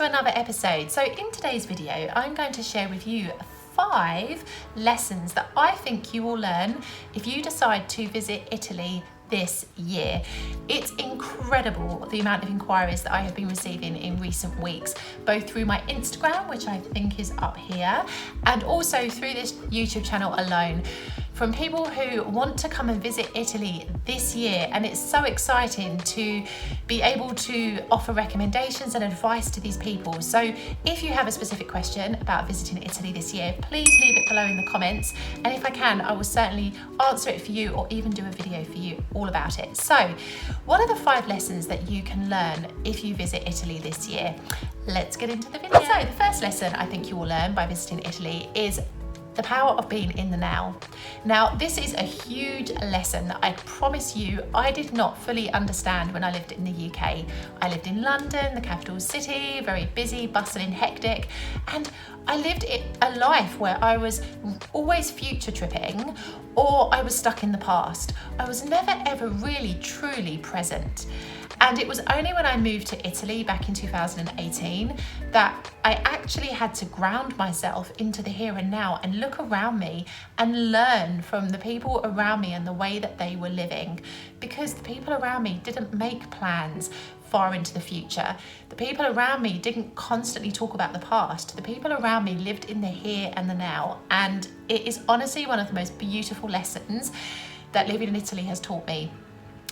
to another episode. So in today's video, I'm going to share with you 5 lessons that I think you will learn if you decide to visit Italy this year. It's incredible the amount of inquiries that I have been receiving in recent weeks, both through my Instagram, which I think is up here, and also through this YouTube channel alone, from people who want to come and visit Italy this year. And it's so exciting to be able to offer recommendations and advice to these people. So if you have a specific question about visiting Italy this year, please leave it below in the comments, and if I can, I will certainly answer it for you or even do a video for you all about it. So what are the 5 lessons that you can learn if you visit Italy this year? Let's get into the video. So the first lesson I think you will learn by visiting Italy is the power of being in the now. Now, this is a huge lesson that I promise you I did not fully understand when I lived in the UK. I lived in London, the capital city, very busy, bustling, hectic, and I lived a life where I was always future tripping or I was stuck in the past. I was never ever really truly present. And it was only when I moved to Italy back in 2018 that I actually had to ground myself into the here and now and look around me and learn from the people around me and the way that they were living. Because the people around me didn't make plans far into the future. The people around me didn't constantly talk about the past. The people around me lived in the here and the now. And it is honestly one of the most beautiful lessons that living in Italy has taught me.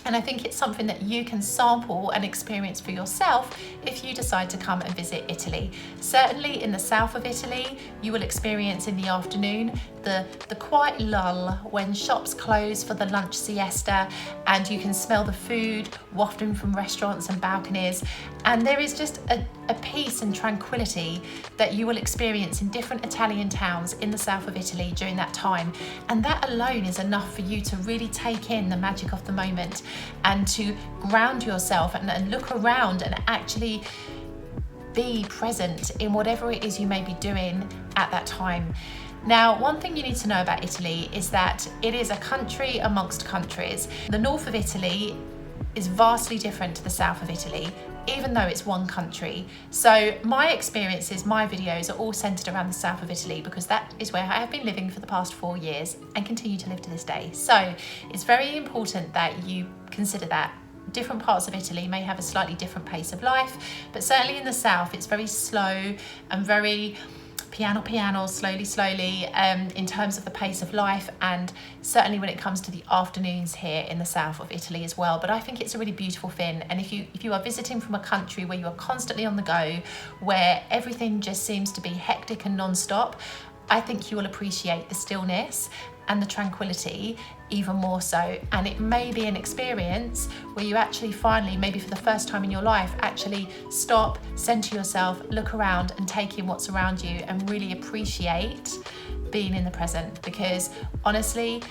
And I think it's something that you can sample and experience for yourself if you decide to come and visit Italy. Certainly in the south of Italy, you will experience in the afternoon the quiet lull when shops close for the lunch siesta, and you can smell the food wafting from restaurants and balconies. And there is just a peace and tranquility that you will experience in different Italian towns in the south of Italy during that time. And that alone is enough for you to really take in the magic of the moment and to ground yourself and look around and actually be present in whatever it is you may be doing at that time. Now, one thing you need to know about Italy is that it is a country amongst countries. The north of Italy is vastly different to the south of Italy, even though it's one country. So my experiences, my videos are all centered around the south of Italy because that is where I have been living for the past 4 years and continue to live to this day. So it's very important that you consider that. Different parts of Italy may have a slightly different pace of life, but certainly in the south it's very slow and very piano, slowly, in terms of the pace of life, and certainly when it comes to the afternoons here in the south of Italy as well. But I think it's a really beautiful thing, and if you are visiting from a country where you are constantly on the go, where everything just seems to be hectic and non-stop, I think you will appreciate the stillness and the tranquility even more so. And it may be an experience where you actually finally, maybe for the first time in your life, actually stop, center yourself, look around and take in what's around you and really appreciate being in the present. Because honestly,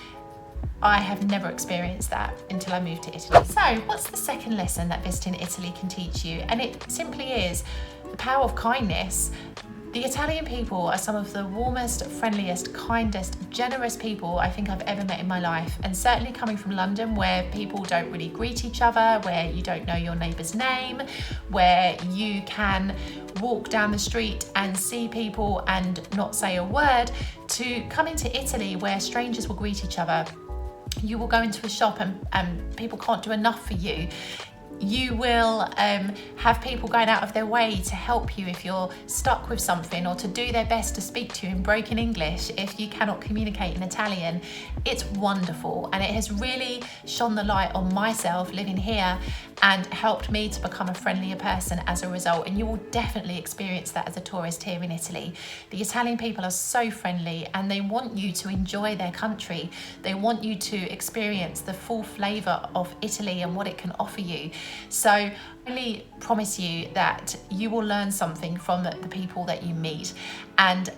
I have never experienced that until I moved to Italy. So what's the second lesson that visiting Italy can teach you? And it simply is the power of kindness. The Italian people are some of the warmest, friendliest, kindest, generous people I think I've ever met in my life. And certainly coming from London, where people don't really greet each other, where you don't know your neighbour's name, where you can walk down the street and see people and not say a word, to come into Italy where strangers will greet each other. You will go into a shop and people can't do enough for you. You will have people going out of their way to help you if you're stuck with something, or to do their best to speak to you in broken English if you cannot communicate in Italian. It's wonderful, and it has really shone the light on myself living here and helped me to become a friendlier person as a result. And you will definitely experience that as a tourist here in Italy. The Italian people are so friendly and they want you to enjoy their country. They want you to experience the full flavour of Italy and what it can offer you. So I really promise you that you will learn something from the people that you meet. And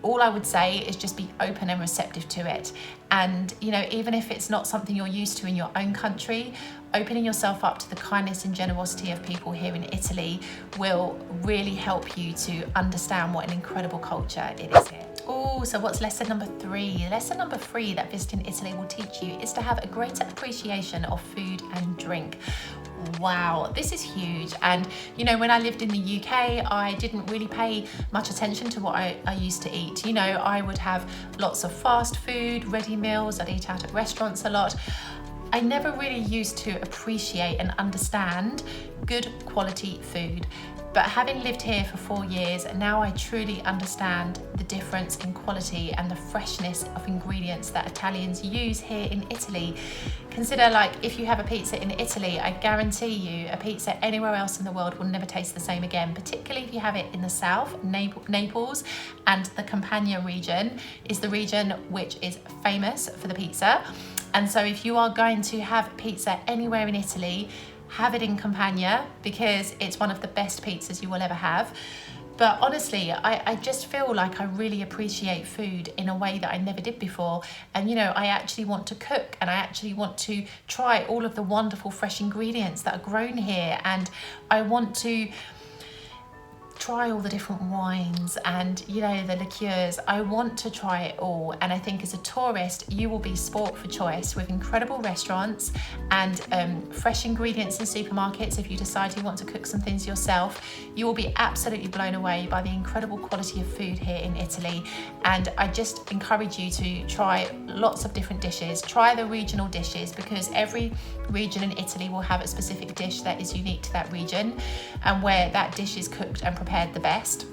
all I would say is just be open and receptive to it. And, you know, even if it's not something you're used to in your own country, opening yourself up to the kindness and generosity of people here in Italy will really help you to understand what an incredible culture it is here. Oh, so what's lesson number 3? Lesson number 3 that visiting Italy will teach you is to have a greater appreciation of food and drink. wow, this is huge. And you know, when I lived in the UK, I didn't really pay much attention to what I used to eat. You know, I would have lots of fast food, ready meals, I'd eat out at restaurants a lot. I never really used to appreciate and understand good quality food. But having lived here for 4 years, now I truly understand the difference in quality and the freshness of ingredients that Italians use here in Italy. Consider, like, if you have a pizza in Italy, I guarantee you a pizza anywhere else in the world will never taste the same again, particularly if you have it in the south. Naples and the Campania region is the region which is famous for the pizza. And so if you are going to have pizza anywhere in Italy, have it in Campania, because it's one of the best pizzas you will ever have. But honestly, I just feel like I really appreciate food in a way that I never did before. And you know, I actually want to cook, and I actually want to try all of the wonderful fresh ingredients that are grown here. And I want to try all the different wines and, you know, the liqueurs. I want to try it all. And I think as a tourist, you will be sport for choice with incredible restaurants and fresh ingredients in supermarkets. If you decide you want to cook some things yourself, you will be absolutely blown away by the incredible quality of food here in Italy. And I just encourage you to try lots of different dishes. Try the regional dishes, because every region in Italy will have a specific dish that is unique to that region and where that dish is cooked and prepared the best.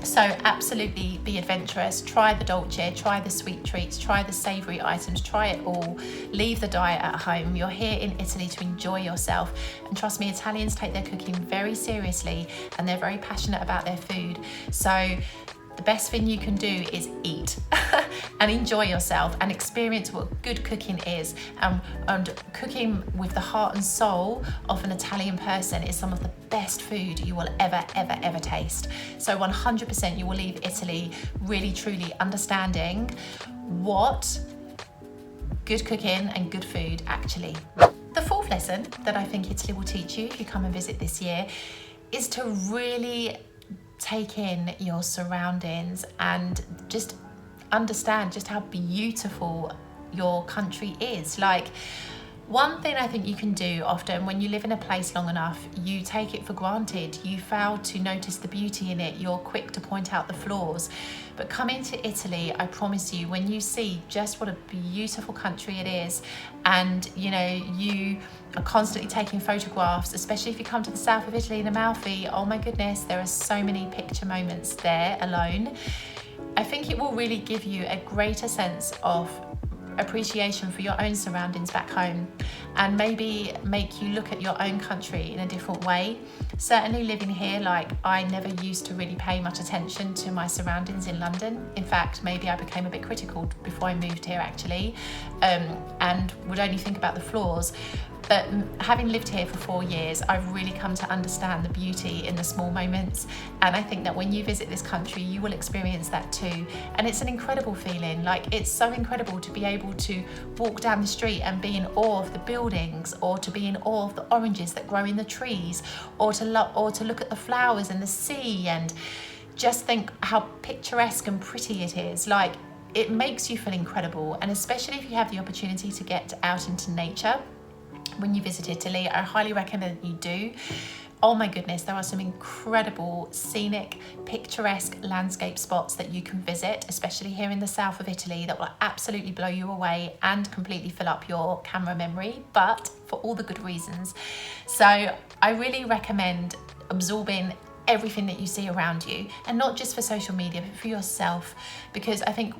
So absolutely be adventurous. Try the dolce, try the sweet treats, try the savoury items, try it all. Leave the diet at home. You're here in Italy to enjoy yourself. And trust me, Italians take their cooking very seriously and they're very passionate about their food. So the best thing you can do is eat and enjoy yourself and experience what good cooking is. And cooking with the heart and soul of an Italian person is some of the best food you will ever taste. So 100% you will leave Italy really truly understanding what good cooking and good food actually. The fourth lesson that I think Italy will teach you if you come and visit this year is to really take in your surroundings and just understand just how beautiful your country is. Like, one thing I think you can do often when you live in a place long enough, you take it for granted. You fail to notice the beauty in it. You're quick to point out the flaws. But coming to Italy, I promise you, when you see just what a beautiful country it is, and you know, you are constantly taking photographs, especially if you come to the south of Italy in Amalfi, oh my goodness, there are so many picture moments there alone. I think it will really give you a greater sense of appreciation for your own surroundings back home, and maybe make you look at your own country in a different way. Certainly living here, like, I never used to really pay much attention to my surroundings in London. In fact, maybe I became a bit critical before I moved here actually, and would only think about the flaws. But having lived here for 4 years, I've really come to understand the beauty in the small moments. And I think that when you visit this country, you will experience that too. And it's an incredible feeling. Like, it's so incredible to be able to walk down the street and be in awe of the buildings, or to be in awe of the oranges that grow in the trees, or to look at the flowers and the sea and just think how picturesque and pretty it is. Like, it makes you feel incredible. And especially if you have the opportunity to get out into nature when you visit Italy, I highly recommend you do. Oh my goodness, there are some incredible scenic, picturesque landscape spots that you can visit, especially here in the south of Italy, that will absolutely blow you away and completely fill up your camera memory, but for all the good reasons. So I really recommend absorbing everything that you see around you, and not just for social media, but for yourself, because I think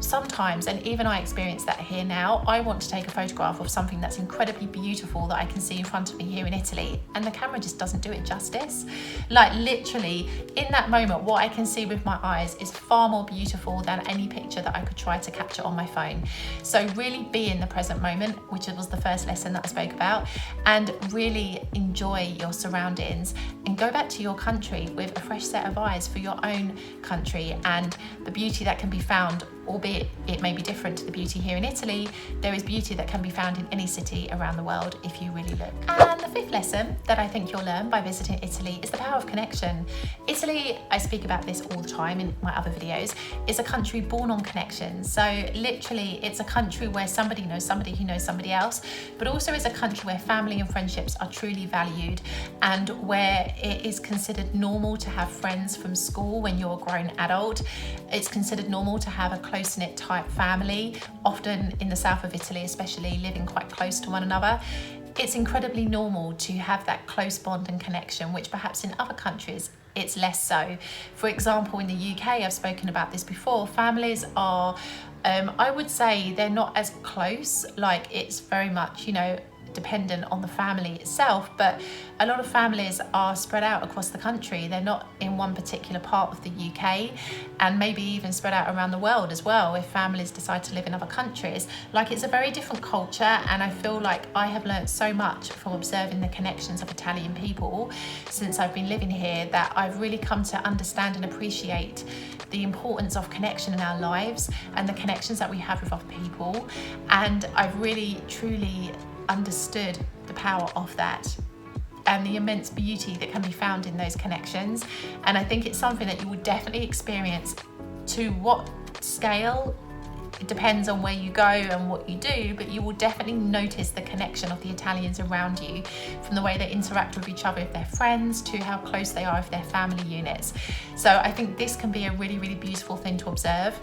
sometimes, and even I experience that here now, I want to take a photograph of something that's incredibly beautiful that I can see in front of me here in Italy, and the camera just doesn't do it justice. Like, literally in that moment, what I can see with my eyes is far more beautiful than any picture that I could try to capture on my phone. So really be in the present moment, which was the first lesson that I spoke about, and really enjoy your surroundings, and go back to your country with a fresh set of eyes for your own country and the beauty that can be found. Albeit it may be different to the beauty here in Italy, there is beauty that can be found in any city around the world if you really look. And the fifth lesson that I think you'll learn by visiting Italy is the power of connection. Italy, I speak about this all the time in my other videos, is a country born on connection. So literally it's a country where somebody knows somebody who knows somebody else, but also is a country where family and friendships are truly valued, and where it is considered normal to have friends from school when you're a grown adult. It's considered normal to have a close-knit type family, often in the south of Italy especially, living quite close to one another. It's incredibly normal to have that close bond and connection, which perhaps in other countries it's less so. For example, in the UK, I've spoken about this before, families are, I would say they're not as close, like it's very much, you know, dependent on the family itself, but a lot of families are spread out across the country. They're not in one particular part of the UK, and maybe even spread out around the world as well if families decide to live in other countries. Like, it's a very different culture, and I feel like I have learned so much from observing the connections of Italian people since I've been living here, that I've really come to understand and appreciate the importance of connection in our lives and the connections that we have with other people. And I've really truly understood the power of that and the immense beauty that can be found in those connections. And I think it's something that you will definitely experience. To what scale, it depends on where you go and what you do, but you will definitely notice the connection of the Italians around you, from the way they interact with each other if they're friends, to how close they are if they're family units. So I think this can be a really, really beautiful thing to observe,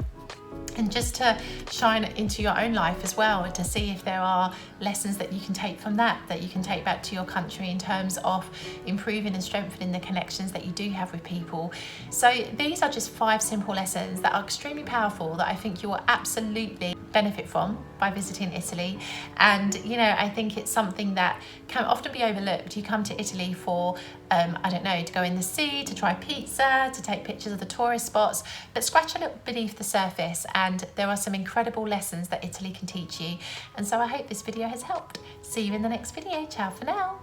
and just to shine into your own life as well, and to see if there are lessons that you can take from that you can take back to your country in terms of improving and strengthening the connections that you do have with people. So these are just 5 simple lessons that are extremely powerful, that I think you will absolutely benefit from by visiting Italy. And you know, I think it's something that can often be overlooked. You come to Italy for I don't know, to go in the sea, to try pizza, to take pictures of the tourist spots, but scratch a little beneath the surface and there are some incredible lessons that Italy can teach you. And so I hope this video has helped. See you in the next video. Ciao for now.